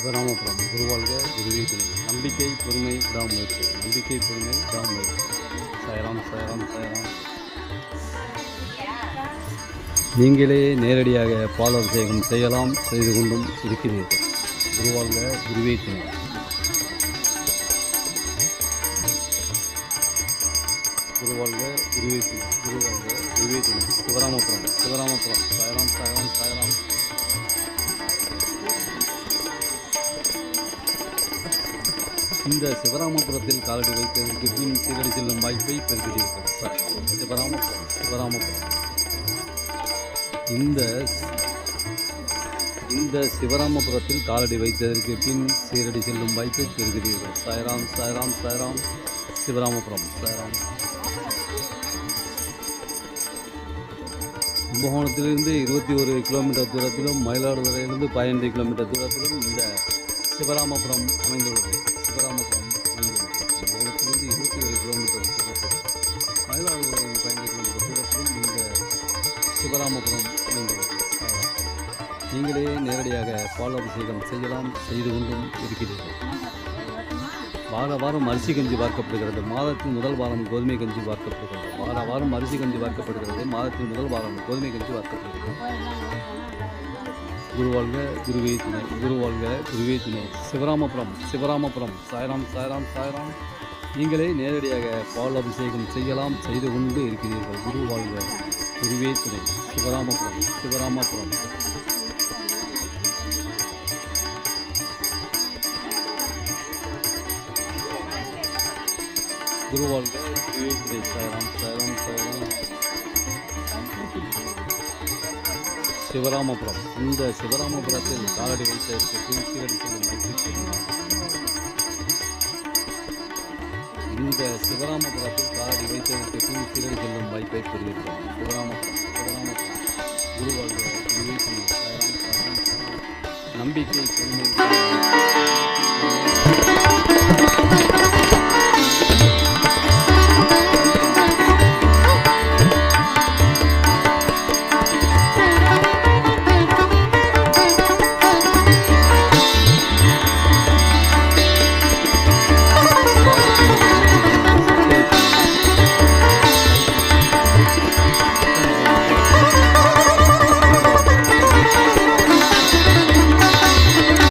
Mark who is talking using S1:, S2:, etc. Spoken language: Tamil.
S1: சிவராமபுரம் குருவாழ்க குருவே துணை. நம்பிக்கை பொறுமை விடாமுயற்சி. நம்பிக்கை பொறுமை விடாமுயற்சி. சாய்ராம் சாய்ராம் சாய்ராம். நீங்களே நேரடியாக பால் அபிஷேகம் செய்யலாம், செய்து கொண்டும் இருக்கிறீர்கள். குருவாழ்க குருவே துணை. குருவாழ்க குருவே துணை. குருவாழ்க குருவே துணை. சிவராமபுரம் சிவராமபுரம். சாய்ராம் சாய்ராம் சாய்ராம். இந்த சிவராமபுரத்தில் காலடி வைத்ததற்கு பின் சீரடி செல்லும் வாய்ப்பை பெறுகிறீர்கள். சிவராமபுரம் சிவராமபுரம். இந்த சிவராமபுரத்தில் காலடி வைத்ததற்கு பின் சீரடி செல்லும் வாய்ப்பை பெறுகிறீர்கள். சாய்ராம் சாய்ராம் சாய்ராம். சிவராமபுரம் சாய்ராம். கும்பகோணத்திலிருந்து 21 கிலோமீட்டர் தூரத்திலும், மயிலாடுதுறையிலிருந்து 15 கிலோமீட்டர் தூரத்திலும் இந்த சிவராமபுரம் அமைந்துள்ளது. சிவராமபுரம் அமைந்துள்ளது. கும்பகோணத்திலிருந்து 21 கிலோமீட்டர் தூரத்திலும், மயிலாடுதுறையிலிருந்து 15 கிலோமீட்டர் தூரத்திலும் இந்த சிவராமபுரம் அமைந்துள்ளது. நீங்களே நேரடியாக பால் அபிஷேகம் செய்யலாம், செய்து கொண்டும் இருக்கிறீர்கள். வாரம் அரிசி கஞ்சி பார்க்கப்படுகிறது. மாதத்தின் முதல் வாரம் கோதுமை கஞ்சி பார்க்கப்படுகிறது. வாரம் அரிசி கஞ்சி பார்க்கப்படுகிறது. மாதத்தின் முதல் வாரம் கோதுமை கஞ்சி பார்க்கப்படுகிறது. குருவாழ்க குருவே துணை. குருவாழ்க குருவே துணை. சிவராமபுரம் சிவராமபுரம். சாய்ராம் சாய்ராம் சாய்ராம். நீங்களே நேரடியாக பால் அபிஷேகம் செய்யலாம், செய்து கொண்டு இருக்கிறீர்கள். குருவாழ்க குருவே துணை. சிவராமபுரம் சிவராமபுரம். குருவாழ்க குருவே துணை. சாய்ராம் சாய்ராம் சாய்ராம். சிவராமபுரம். இந்த சிவராமபுரத்தில் காலடி வைத்ததற்கு பின் சீரடி செல்லும் வாய்ப்பை பெறுகிறீர்கள். இந்த சிவராமபுரத்தில் காலடி வைத்ததற்கு பின் சீரடி செல்லும் வாய்ப்பை பெறுகிறீர்கள். சிவராமபுரம் சிவராமபுரம். குருவாழ்க குருவே துணை. சாய்ராம் சாய்ராம் சாய்ராம். நம்பிக்கை பொறுமை